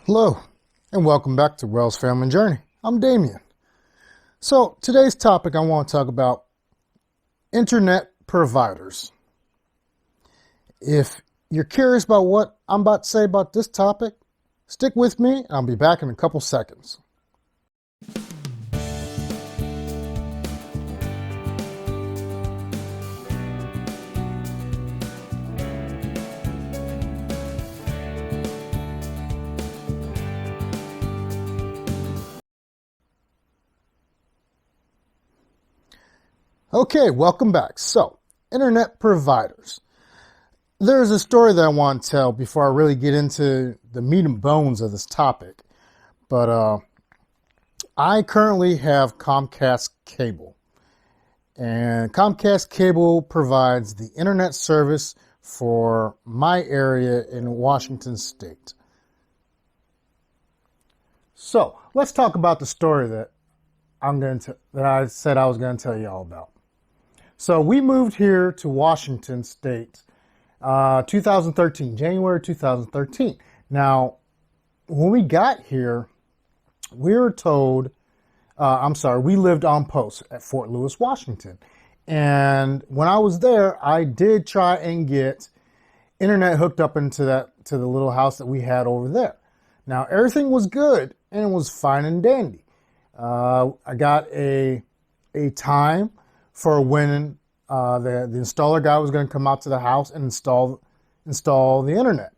Hello, and welcome back to Wells Family Journey. I'm Damien. So today's topic, I want to talk about internet providers. If you're curious about what I'm about to say about this topic, stick with me, and I'll be back in a couple seconds. Okay, welcome back. So, internet providers. There's a story that I want to tell before I really get into the meat and bones of this topic. But I currently have Comcast cable. And Comcast cable provides the internet service for my area in Washington State. So, let's talk about the story that I said I was going to tell you all about. So we moved here to Washington State, 2013, January 2013. Now, when we got here, we were told, we lived on post at Fort Lewis, Washington. And when I was there, I did try and get internet hooked up to the little house that we had over there. Now, everything was good and it was fine and dandy. I got a time for when the installer guy was going to come out to the house and install the internet.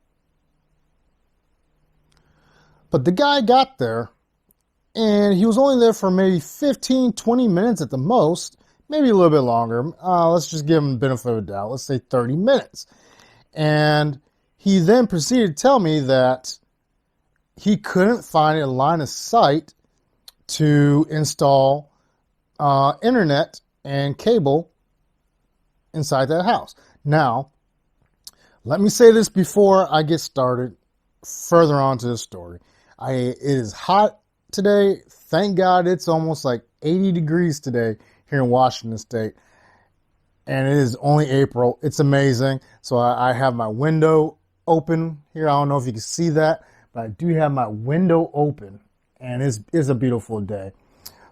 But the guy got there, and he was only there for maybe 15, 20 minutes at the most, maybe a little bit longer. Let's just give him the benefit of the doubt. Let's say 30 minutes. And he then proceeded to tell me that he couldn't find a line of sight to install internet and cable inside that house. Now, let me say this before I get started further on to the story. It is hot today. Thank God it's almost like 80 degrees today here in Washington State. And it is only April. It's amazing. So I have my window open here. I don't know if you can see that, but I do have my window open. And it's a beautiful day.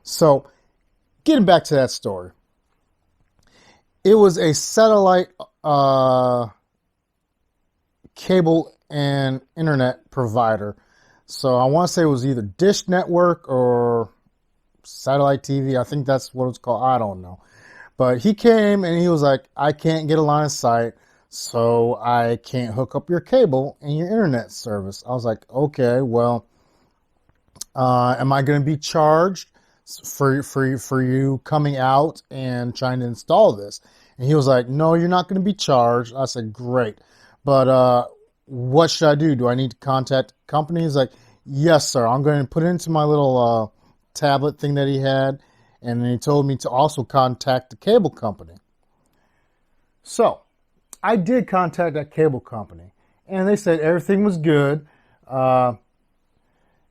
So, getting back to that story. It was a satellite cable and internet provider. So I want to say it was either Dish Network or Satellite TV. I think that's what it's called. I don't know. But he came and he was like, I can't get a line of sight, so I can't hook up your cable and your internet service. I was like, okay, well, am I going to be charged for you coming out and trying to install this? And he was like, no, you're not going to be charged. I said, great. But what should I do? Do I need to contact the company? He's like, yes, sir. I'm going to put it into my little tablet thing that he had. And then he told me to also contact the cable company. So I did contact that cable company. And they said everything was good.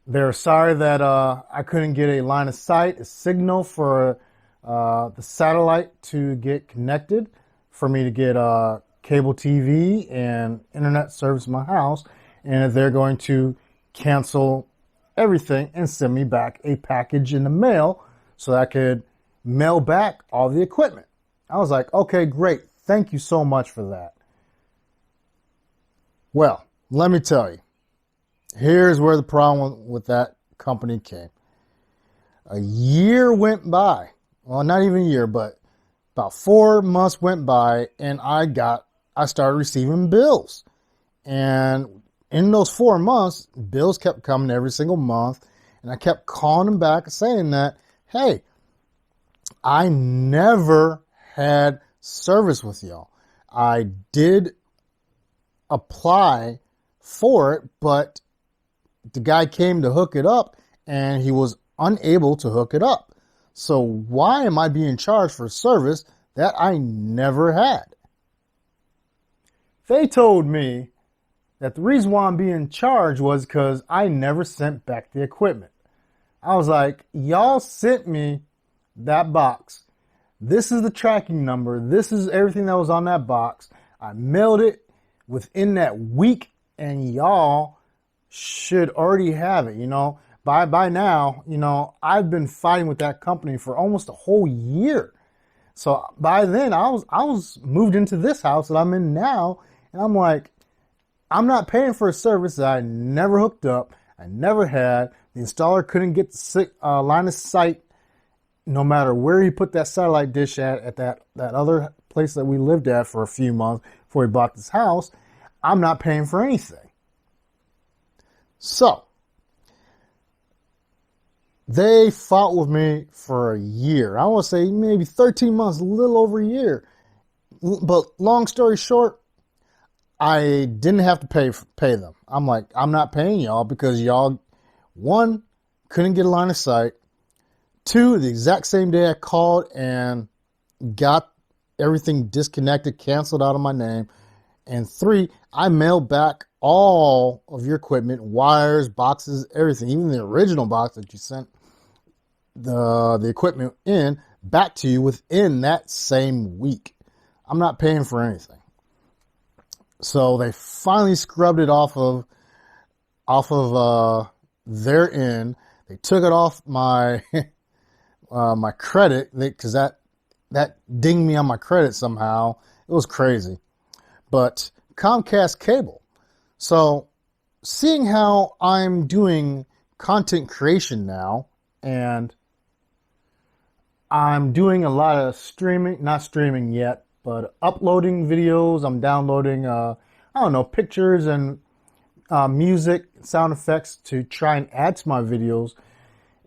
They're sorry that I couldn't get a line of sight, a signal for the satellite to get connected, for me to get cable TV and internet service in my house, and they're going to cancel everything and send me back a package in the mail so that I could mail back all the equipment. I was like, okay, great. Thank you so much for that. Well, let me tell you. Here's where the problem with that company came. A year went by. Well, not even a year, but about 4 months went by, and I started receiving bills. And in those 4 months, bills kept coming every single month, and I kept calling them back saying that, hey, I never had service with y'all. I did apply for it, but the guy came to hook it up and he was unable to hook it up. So why am I being charged for service that I never had? They told me that the reason why I'm being charged was because I never sent back the equipment. I was like, y'all sent me that box. This is the tracking number. This is everything that was on that box. I mailed it within that week, and y'all should already have it. By now, I've been fighting with that company for almost a whole year. So by then I was moved into this house that I'm in now, and I'm like, I'm not paying for a service that I never hooked up, I never had. The installer couldn't get the line of sight, no matter where he put that satellite dish at that other place that we lived at for a few months before we bought this house. I'm not paying for anything. So they fought with me for a year. I want to say maybe 13 months, a little over a year. But long story short, I didn't have to pay them. I'm like, I'm not paying y'all because y'all, one, couldn't get a line of sight. Two, the exact same day I called and got everything disconnected, canceled out of my name. And three, I mailed back all of your equipment, wires, boxes, everything, even the original box that you sent the equipment in, back to you within that same week. I'm not paying for anything. So they finally scrubbed it off of their end. They took it off my my credit, because that dinged me on my credit somehow. It was crazy. But Comcast cable. So seeing how I'm doing content creation now, and I'm doing a lot of streaming, not streaming yet, but uploading videos. I'm downloading, pictures and music, sound effects to try and add to my videos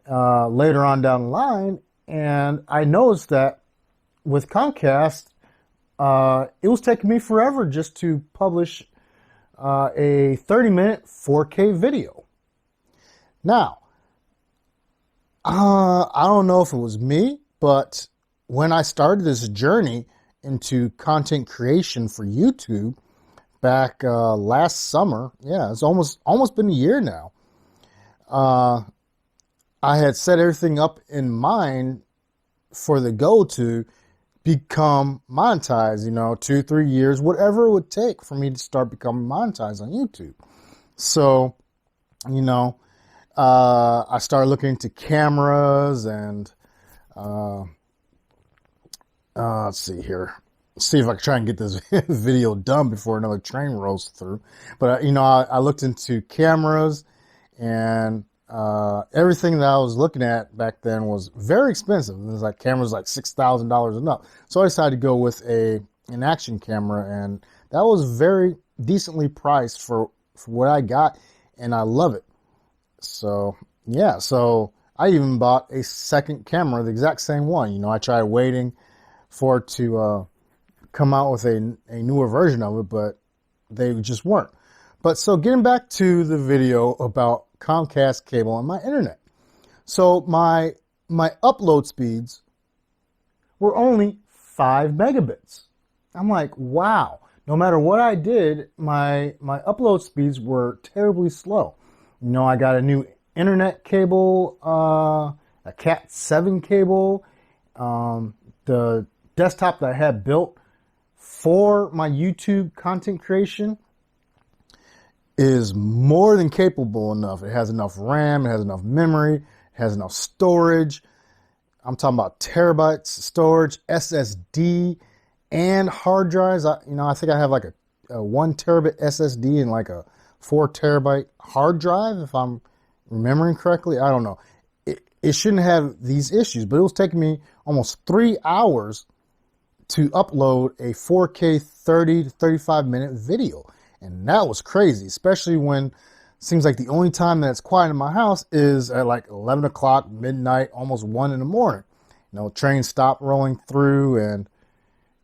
later on down the line. And I noticed that with Comcast, it was taking me forever just to publish a 30-minute 4K video. Now, I don't know if it was me, but when I started this journey into content creation for YouTube back last summer, yeah, it's almost been a year now. I had set everything up in mind for the goal to become monetized, 2-3 years, whatever it would take for me to start becoming monetized on YouTube. So, I started looking into cameras and, let's see here. See if I can try and get this video done before another train rolls through. But, I looked into cameras, and everything that I was looking at back then was very expensive. It was like cameras like $6,000 and up. So I decided to go with an action camera, and that was very decently priced for what I got, and I love it. So yeah, so I even bought a second camera, the exact same one. I tried waiting for it to come out with a newer version of it, but they just weren't. But so getting back to the video about Comcast cable and my internet. So my upload speeds were only 5 megabits. I'm like, wow. No matter what I did, my upload speeds were terribly slow. I got a new internet cable, a Cat 7 cable. The desktop that I had built for my YouTube content creation is more than capable enough. It has enough RAM, it has enough memory, it has enough storage. I'm talking about terabytes storage, SSD, and hard drives. I think I have like a 1 terabit SSD and like a 4 terabyte hard drive, if I'm remembering correctly. I don't know. It shouldn't have these issues, but it was taking me almost 3 hours to upload a 4K 30 to 35 minute video. And that was crazy, especially when it seems like the only time that it's quiet in my house is at like 11 o'clock, midnight, almost 1 in the morning. Trains stop rolling through and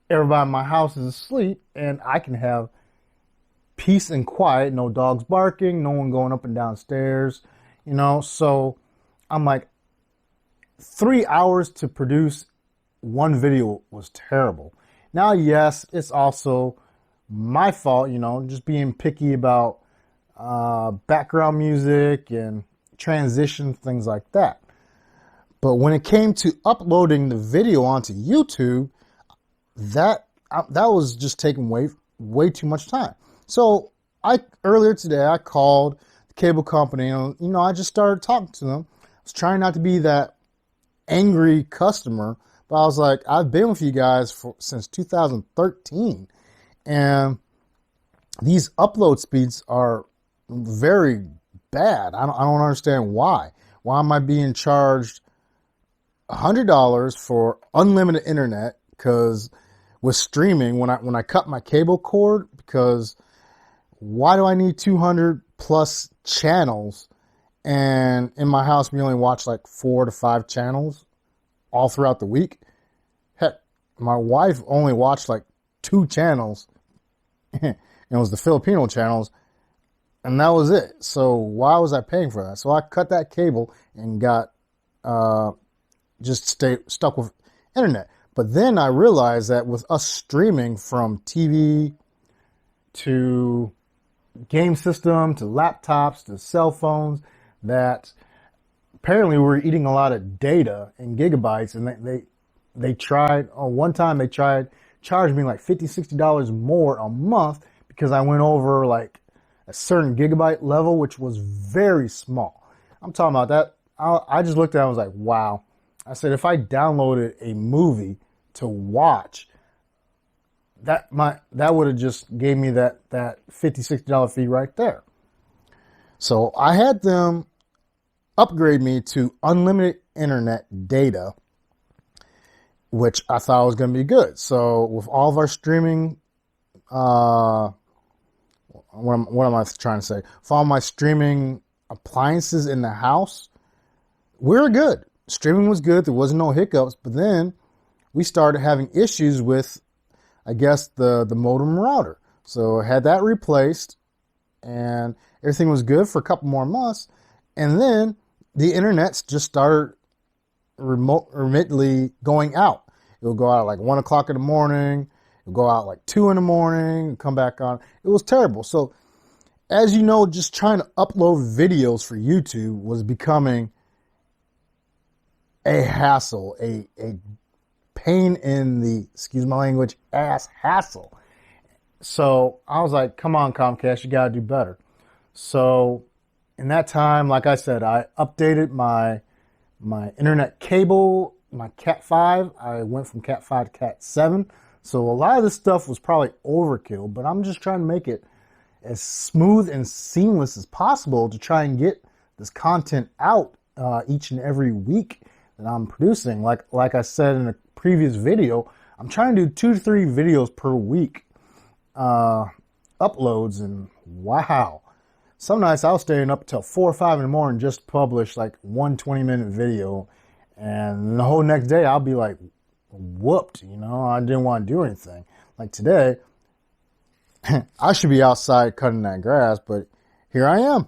everybody in my house is asleep, and I can have peace and quiet, no dogs barking, no one going up and down stairs, So I'm like, 3 hours to produce one video was terrible. Now, yes, it's also my fault, just being picky about background music and transition, things like that. But when it came to uploading the video onto YouTube, that was just taking way too much time. So earlier today I called the cable company, and I just started talking to them. I was trying not to be that angry customer, but I was like, I've been with you guys since 2013, and these upload speeds are very bad. I don't understand why. Why am I being charged $100 for unlimited internet? Because with streaming, when I cut my cable cord, because why do I need 200 plus channels? And in my house, we only watch like 4 to 5 channels all throughout the week. Heck, my wife only watched like 2 channels, and it was the Filipino channels, and that was it. So why was I paying for that? So I cut that cable and got stuck with internet. But then I realized that with us streaming from TV to game system to laptops to cell phones, that apparently we're eating a lot of data in gigabytes, and they tried, one time they tried charged me like $50-$60 more a month because I went over like a certain gigabyte level, which was very small. I'm talking about that. I just looked at it and was like, wow. I said, if I downloaded a movie to watch, that would have just gave me that $50-$60 fee right there. So I had them upgrade me to unlimited internet data, which I thought was going to be good. So with all of our streaming, what am I trying to say? For all my streaming appliances in the house, we were good. Streaming was good. There wasn't no hiccups. But then we started having issues with, I guess, the modem router. So I had that replaced, and everything was good for a couple more months. And then the internet just started remotely going out. It would go out at like 1 o'clock in the morning. It would go out like 2 in the morning and come back on. It was terrible. So as you know, just trying to upload videos for YouTube was becoming a hassle, a pain in the, excuse my language, ass hassle. So I was like, come on, Comcast, you got to do better. So in that time, like I said, I updated my internet cable, my Cat 5. I went from Cat 5 to Cat 7. So a lot of this stuff was probably overkill, but I'm just trying to make it as smooth and seamless as possible to try and get this content out each and every week that I'm producing. Like I said in a previous video, I'm trying to do 2 to 3 videos per week uploads, and wow. Some nights I was staying up till 4 or 5 in the morning just to publish like one 20-minute video, and the whole next day I'll be like whooped, I didn't want to do anything. Like today, I should be outside cutting that grass, but here I am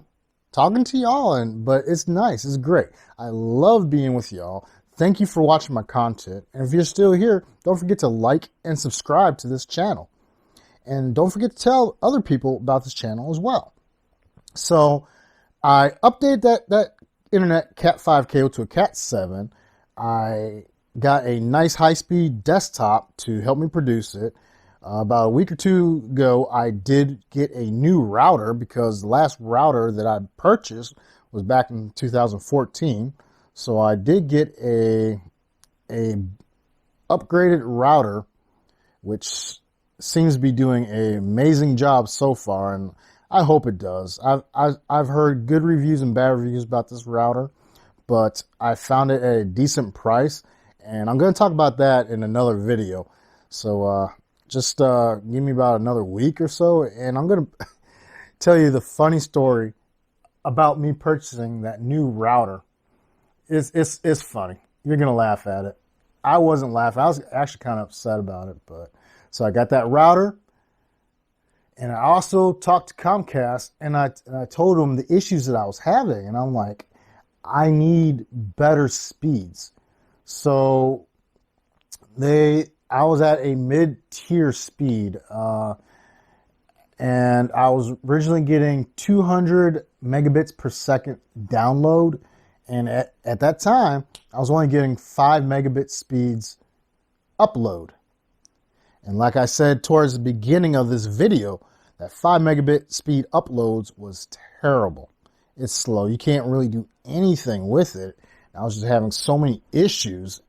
talking to y'all, but it's nice. It's great. I love being with y'all. Thank you for watching my content. And if you're still here, don't forget to like and subscribe to this channel. And don't forget to tell other people about this channel as well. So I updated that internet Cat 5 cable to a Cat 7. I got a nice high-speed desktop to help me produce it. About a week or 2 ago, I did get a new router because the last router that I purchased was back in 2014. So I did get a upgraded router, which seems to be doing an amazing job so far, and I hope it does. I've heard good reviews and bad reviews about this router, but I found it at a decent price, and I'm going to talk about that in another video. So just give me about another week or so, and I'm going to tell you the funny story about me purchasing that new router. It's funny. You're going to laugh at it. I wasn't laughing. I was actually kind of upset about it, but so I got that router. And I also talked to Comcast, and I told them the issues that I was having. And I'm like, I need better speeds. So I was at a mid-tier speed. And I was originally getting 200 megabits per second download. And at that time, I was only getting 5 megabit speeds upload. And like I said towards the beginning of this video, that 5 megabit speed uploads was terrible. it's slow. You can't really do anything with it. I was just having so many issues.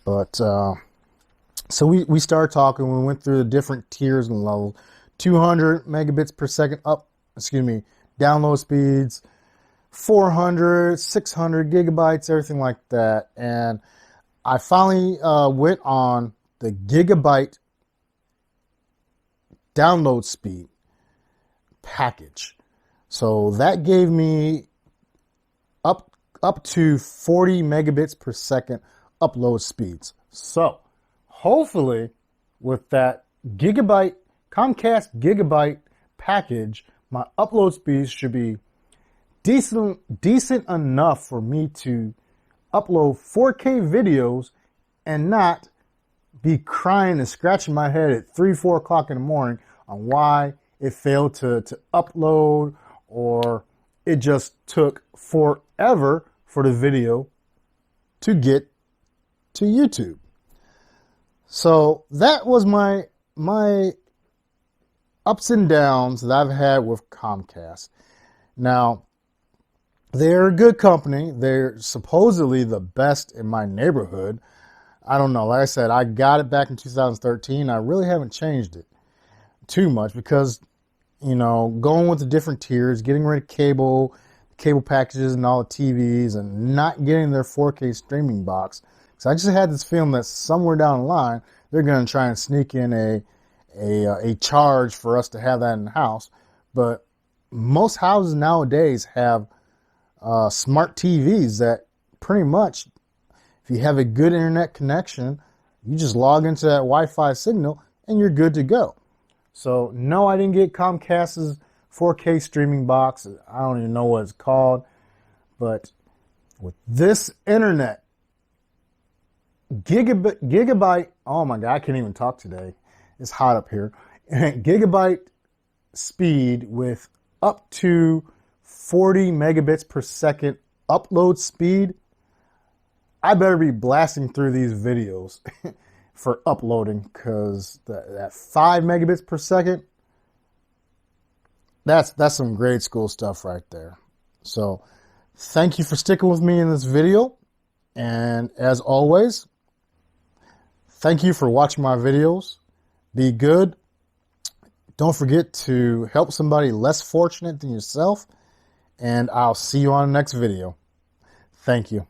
But so we started talking. We went through the different tiers and levels. 200 megabits per second download speeds, 400, 600 gigabytes, everything like that. And I finally went on the gigabyte download speed package. So that gave me up to 40 megabits per second upload speeds. So hopefully with that Comcast gigabyte package, my upload speeds should be decent enough for me to upload 4K videos and not be crying and scratching my head at 3-4 o'clock in the morning on why it failed to upload, or it just took forever for the video to get to YouTube. So that was my ups and downs that I've had with Comcast. Now, they're a good company. They're supposedly the best in my neighborhood. I don't know. Like I said, I got it back in 2013. I really haven't changed it too much because, going with the different tiers, getting rid of cable packages and all the TVs, and not getting their 4K streaming box. So I just had this feeling that somewhere down the line, they're going to try and sneak in a charge for us to have that in the house. But most houses nowadays have smart TVs that pretty much, if you have a good internet connection, you just log into that Wi-Fi signal and you're good to go. So no, I didn't get Comcast's 4K streaming box. I don't even know what it's called. But with this internet, gigabyte, oh my God, I can't even talk today. It's hot up here. Gigabyte speed with up to 40 megabits per second upload speed. I better be blasting through these videos for uploading, because that 5 megabits per second, that's some grade school stuff right there. So thank you for sticking with me in this video. And as always, thank you for watching my videos. Be good. Don't forget to help somebody less fortunate than yourself. And I'll see you on the next video. Thank you.